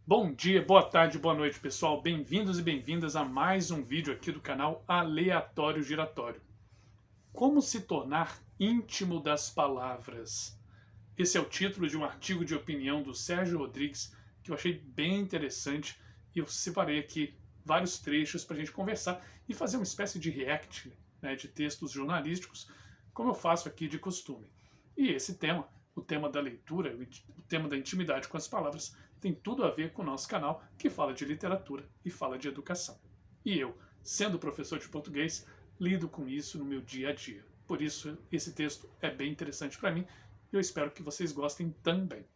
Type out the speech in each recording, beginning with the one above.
Bom dia, boa tarde, boa noite, pessoal. Bem-vindos e bem-vindas a mais um vídeo aqui do canal Aleatório Giratório. Como se tornar íntimo das palavras? Esse é o título de um artigo de opinião do Sérgio Rodrigues que eu achei bem interessante e eu separei aqui vários trechos para a gente conversar e fazer uma espécie de react, né, de textos jornalísticos, como eu faço aqui de costume. E esse tema, o tema da leitura, o tema da intimidade com as palavras, tem tudo a ver com o nosso canal que fala de literatura e fala de educação. E eu, sendo professor de português, lido com isso no meu dia a dia. Por isso, esse texto é bem interessante para mim e eu espero que vocês gostem também.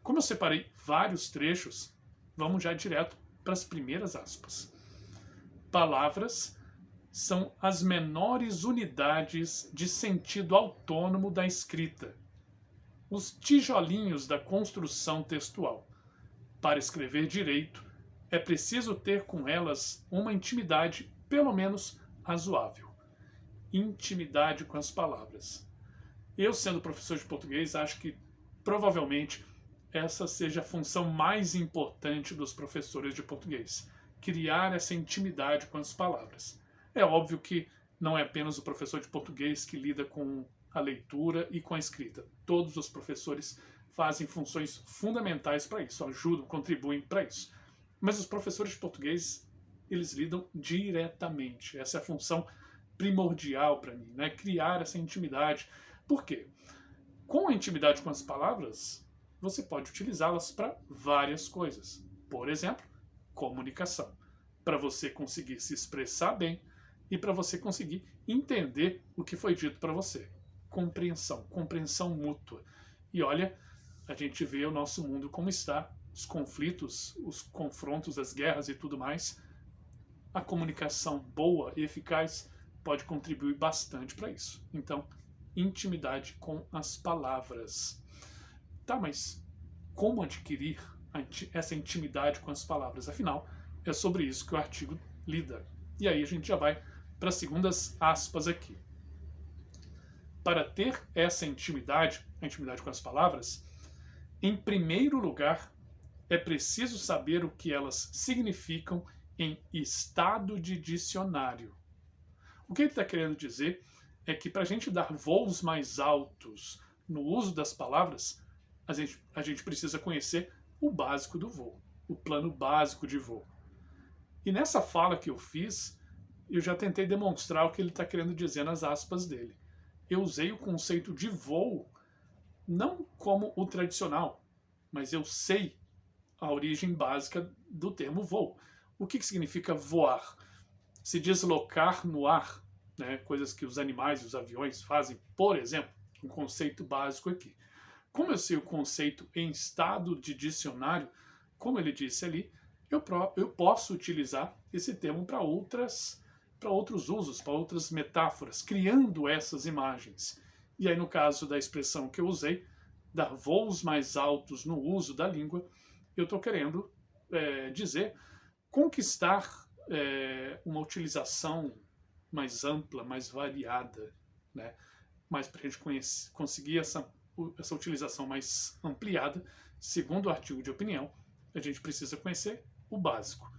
Como eu separei vários trechos, vamos já direto para as primeiras aspas. Palavras são as menores unidades de sentido autônomo da escrita, os tijolinhos da construção textual. Para escrever direito, é preciso ter com elas uma intimidade, pelo menos razoável. Intimidade com as palavras. Eu, sendo professor de português, acho que provavelmente essa seja a função mais importante dos professores de português. Criar essa intimidade com as palavras. É óbvio que não é apenas o professor de português que lida com a leitura e com a escrita. Todos os professores fazem funções fundamentais para isso, ajudam, contribuem para isso. Mas os professores de português, eles lidam diretamente. Essa é a função primordial para mim, né? Criar essa intimidade. Por quê? Com a intimidade com as palavras, você pode utilizá-las para várias coisas. Por exemplo, comunicação. Para você conseguir se expressar bem e para você conseguir entender o que foi dito para você. Compreensão, compreensão mútua. E olha, a gente vê o nosso mundo como está, os conflitos, os confrontos, as guerras e tudo mais. A comunicação boa e eficaz pode contribuir bastante para isso. Então, intimidade com as palavras. Tá, mas como adquirir essa intimidade com as palavras? Afinal, é sobre isso que o artigo lida. E aí a gente já vai para as segundas aspas aqui. Para ter essa intimidade, a intimidade com as palavras, em primeiro lugar, é preciso saber o que elas significam em estado de dicionário. O que ele está querendo dizer é que para a gente dar voos mais altos no uso das palavras, a gente precisa conhecer o básico do voo, o plano básico de voo. E nessa fala que eu fiz, eu já tentei demonstrar o que ele está querendo dizer nas aspas dele. Eu usei o conceito de voo não como o tradicional, mas eu sei a origem básica do termo voo. O que significa voar? Se deslocar no ar, né, coisas que os animais e os aviões fazem, por exemplo, um conceito básico aqui. Como eu sei o conceito em estado de dicionário, como ele disse ali, eu posso utilizar esse termo para outros usos, para outras metáforas, criando essas imagens. E aí, no caso da expressão que eu usei, dar voos mais altos no uso da língua, eu estou querendo dizer conquistar uma utilização mais ampla, mais variada, né? Mas para a gente conseguir essa utilização mais ampliada, segundo o artigo de opinião, a gente precisa conhecer o básico.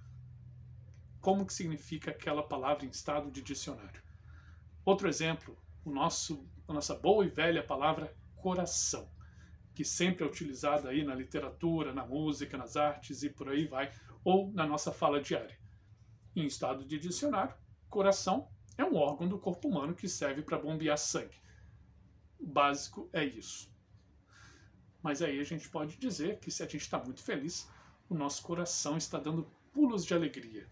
Como que significa aquela palavra em estado de dicionário? Outro exemplo, a nossa boa e velha palavra coração, que sempre é utilizada aí na literatura, na música, nas artes e por aí vai, ou na nossa fala diária. Em estado de dicionário, coração é um órgão do corpo humano que serve para bombear sangue. O básico é isso. Mas aí a gente pode dizer que se a gente está muito feliz, o nosso coração está dando pulos de alegria.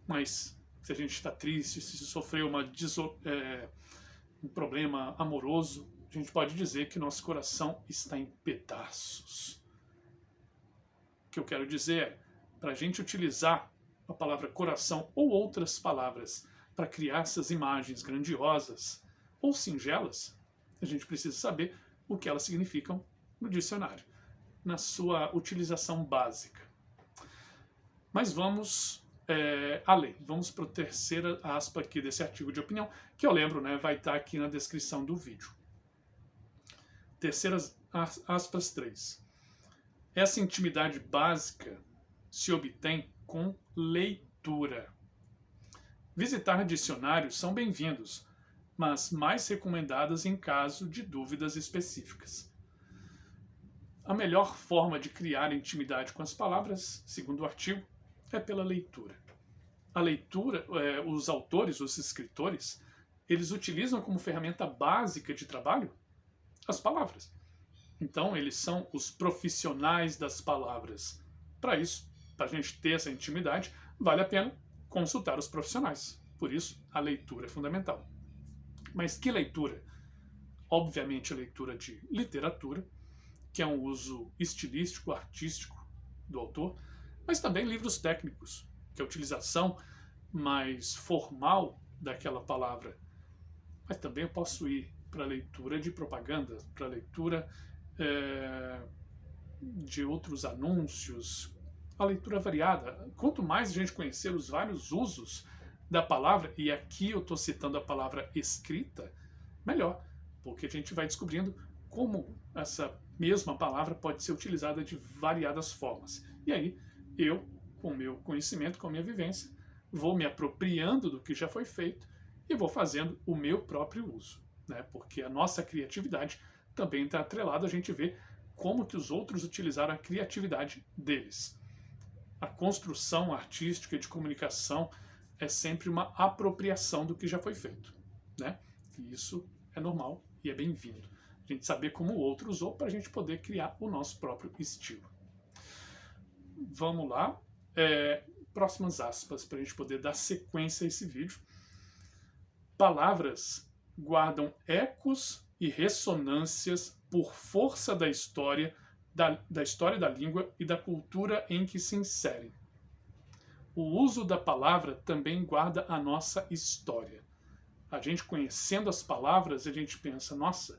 Mas se a gente está triste, se sofreu um problema amoroso, a gente pode dizer que nosso coração está em pedaços. O que eu quero dizer é, para a gente utilizar a palavra coração ou outras palavras para criar essas imagens grandiosas ou singelas, a gente precisa saber o que elas significam no dicionário, na sua utilização básica. Mas vamos além. Vamos para a terceira aspa aqui desse artigo de opinião, que eu lembro, né, vai estar aqui na descrição do vídeo. Terceiras aspas 3. Essa intimidade básica se obtém com leitura. Visitar dicionários são bem-vindos, mas mais recomendadas em caso de dúvidas específicas. A melhor forma de criar intimidade com as palavras, segundo o artigo, é pela leitura. A leitura, os autores, os escritores, eles utilizam como ferramenta básica de trabalho as palavras. Então, eles são os profissionais das palavras. Para isso, para a gente ter essa intimidade, vale a pena consultar os profissionais. Por isso, a leitura é fundamental. Mas que leitura? Obviamente, a leitura de literatura, que é um uso estilístico, artístico do autor, mas também livros técnicos, que é a utilização mais formal daquela palavra. Mas também eu posso ir para a leitura de propaganda, para a leitura de outros anúncios, a leitura variada. Quanto mais a gente conhecer os vários usos da palavra, e aqui eu estou citando a palavra escrita, melhor, porque a gente vai descobrindo como essa mesma palavra pode ser utilizada de variadas formas. E aí, eu, com o meu conhecimento, com a minha vivência, vou me apropriando do que já foi feito e vou fazendo o meu próprio uso, né? Porque a nossa criatividade também está atrelada a gente ver como que os outros utilizaram a criatividade deles. A construção artística e de comunicação é sempre uma apropriação do que já foi feito, né? E isso é normal e é bem-vindo. A gente saber como o outro usou para a gente poder criar o nosso próprio estilo. Vamos lá. Próximas aspas para a gente poder dar sequência a esse vídeo. Palavras guardam ecos e ressonâncias por força da história, da história da língua e da cultura em que se inserem. O uso da palavra também guarda a nossa história. A gente conhecendo as palavras, a gente pensa, nossa,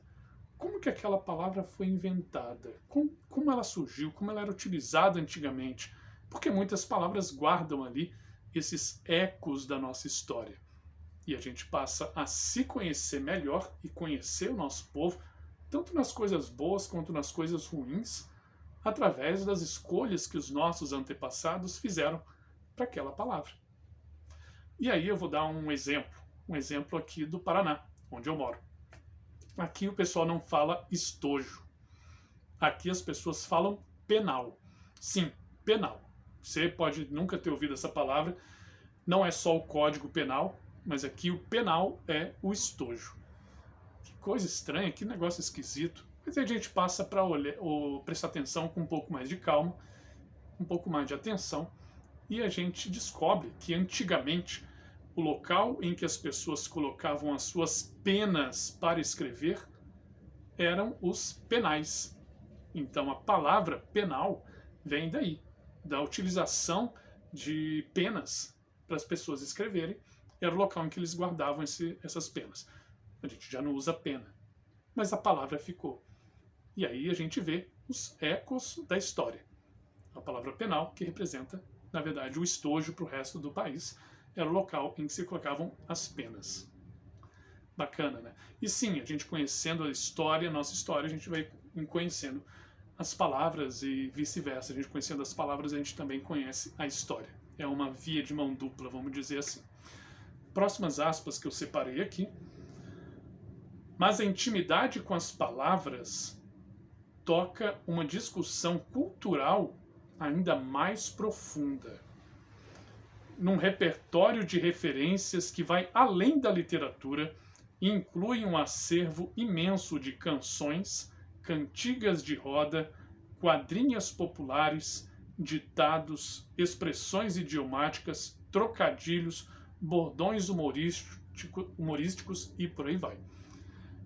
como que aquela palavra foi inventada? Como ela surgiu? Como ela era utilizada antigamente? Porque muitas palavras guardam ali esses ecos da nossa história. E a gente passa a se conhecer melhor e conhecer o nosso povo, tanto nas coisas boas quanto nas coisas ruins, através das escolhas que os nossos antepassados fizeram para aquela palavra. E aí eu vou dar um exemplo aqui do Paraná, onde eu moro. Aqui o pessoal não fala estojo. Aqui as pessoas falam penal. Sim, penal. Você pode nunca ter ouvido essa palavra. Não é só o Código Penal, mas aqui o penal é o estojo. Que coisa estranha, que negócio esquisito. Mas aí a gente passa para prestar atenção com um pouco mais de calma, um pouco mais de atenção, e a gente descobre que antigamente o local em que as pessoas colocavam as suas penas para escrever eram os penais. Então a palavra penal vem daí, da utilização de penas para as pessoas escreverem. Era o local em que eles guardavam essas penas. A gente já não usa pena, mas a palavra ficou. E aí a gente vê os ecos da história. A palavra penal, que representa, na verdade, o estojo para o resto do país, era o local em que se colocavam as penas. Bacana, né? E sim, a gente conhecendo a história, a nossa história, a gente vai conhecendo as palavras e vice-versa. A gente conhecendo as palavras, a gente também conhece a história. É uma via de mão dupla, vamos dizer assim. Próximas aspas que eu separei aqui. Mas a intimidade com as palavras toca uma discussão cultural ainda mais profunda, num repertório de referências que vai além da literatura e inclui um acervo imenso de canções, cantigas de roda, quadrinhas populares, ditados, expressões idiomáticas, trocadilhos, bordões humorísticos e por aí vai.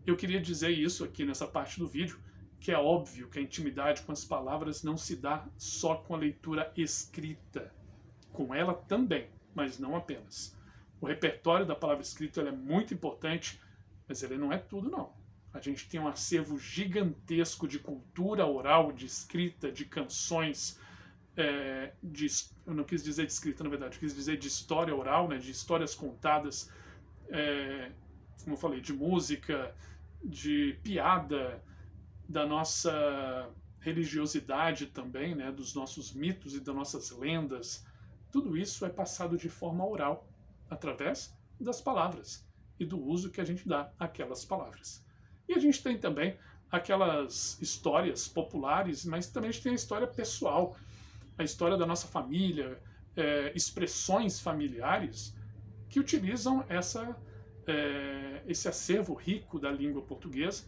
Eu queria dizer isso aqui nessa parte do vídeo, que é óbvio que a intimidade com as palavras não se dá só com a leitura escrita. Com ela também, mas não apenas. O repertório da palavra escrita é muito importante, mas ele não é tudo, não. A gente tem um acervo gigantesco de cultura oral, de escrita, de canções, eu não quis dizer de escrita, na verdade, eu quis dizer de história oral, né, de histórias contadas, como eu falei, de música, de piada, da nossa religiosidade também, né, dos nossos mitos e das nossas lendas, tudo isso é passado de forma oral, através das palavras e do uso que a gente dá àquelas palavras. E a gente tem também aquelas histórias populares, mas também a gente tem a história pessoal, a história da nossa família, expressões familiares que utilizam esse acervo rico da língua portuguesa,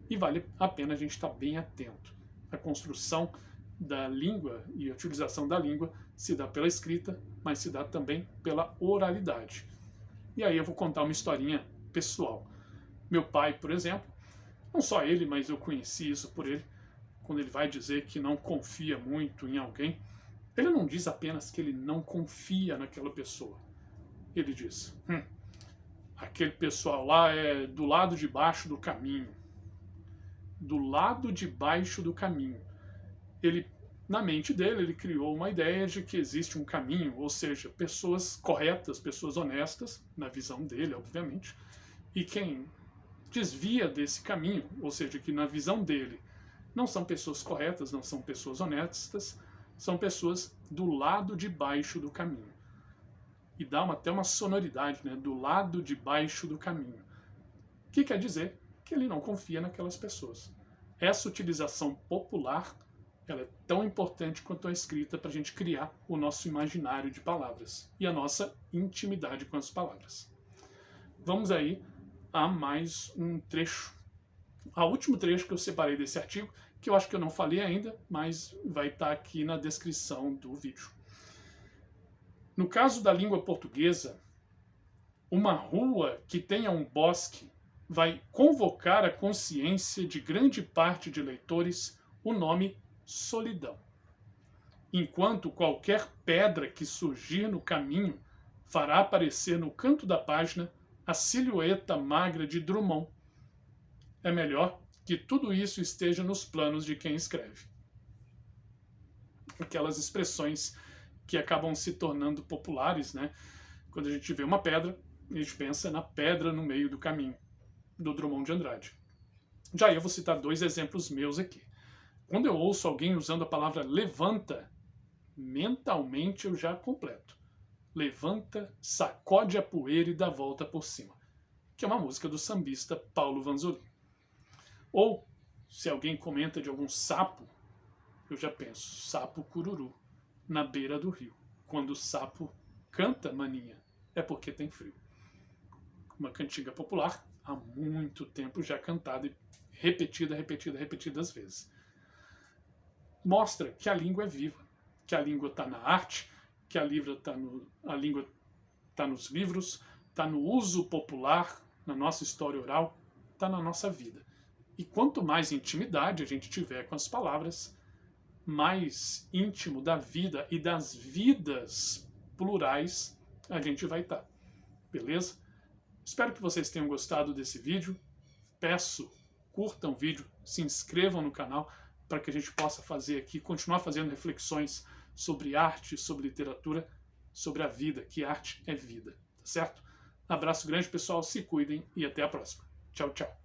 e vale a pena a gente estar bem atento. A construção da língua e a utilização da língua se dá pela escrita, mas se dá também pela oralidade. E aí eu vou contar uma historinha pessoal. Meu pai, por exemplo, não só ele, mas eu conheci isso por ele, quando ele vai dizer que não confia muito em alguém, ele não diz apenas que ele não confia naquela pessoa. Ele diz, aquele pessoal lá é do lado de baixo do caminho. Do lado de baixo do caminho. Ele, na mente dele, ele criou uma ideia de que existe um caminho, ou seja, pessoas corretas, pessoas honestas, na visão dele, obviamente, e quem desvia desse caminho, ou seja, que na visão dele não são pessoas corretas, não são pessoas honestas, são pessoas do lado de baixo do caminho. E dá até uma sonoridade, né? Do lado de baixo do caminho. O que quer dizer? Que ele não confia naquelas pessoas. Essa utilização popular, ela é tão importante quanto a escrita para a gente criar o nosso imaginário de palavras e a nossa intimidade com as palavras. Vamos aí a mais um trecho. O último trecho que eu separei desse artigo, que eu acho que eu não falei ainda, mas vai estar aqui na descrição do vídeo. No caso da língua portuguesa, uma rua que tenha um bosque vai convocar a consciência de grande parte de leitores o nome solidão. Enquanto qualquer pedra que surgir no caminho fará aparecer no canto da página a silhueta magra de Drummond. É melhor que tudo isso esteja nos planos de quem escreve. Aquelas expressões que acabam se tornando populares, né? Quando a gente vê uma pedra, a gente pensa na pedra no meio do caminho, do Drummond de Andrade. Já eu vou citar 2 exemplos meus aqui. Quando eu ouço alguém usando a palavra levanta, mentalmente eu já completo. Levanta, sacode a poeira e dá volta por cima. Que é uma música do sambista Paulo Vanzolin. Ou, se alguém comenta de algum sapo, eu já penso, sapo cururu, na beira do rio. Quando o sapo canta, maninha, é porque tem frio. Uma cantiga popular, há muito tempo já cantada e repetidas vezes. Mostra que a língua é viva, que a língua está na arte, que a língua está nos livros, está no uso popular, na nossa história oral, está na nossa vida. E quanto mais intimidade a gente tiver com as palavras, mais íntimo da vida e das vidas plurais a gente vai estar. Beleza? Espero que vocês tenham gostado desse vídeo. Peço, curtam o vídeo, se inscrevam no canal para que a gente possa fazer aqui, continuar fazendo reflexões sobre arte, sobre literatura, sobre a vida, que arte é vida, tá certo? Abraço grande, pessoal, se cuidem e até a próxima. Tchau, tchau.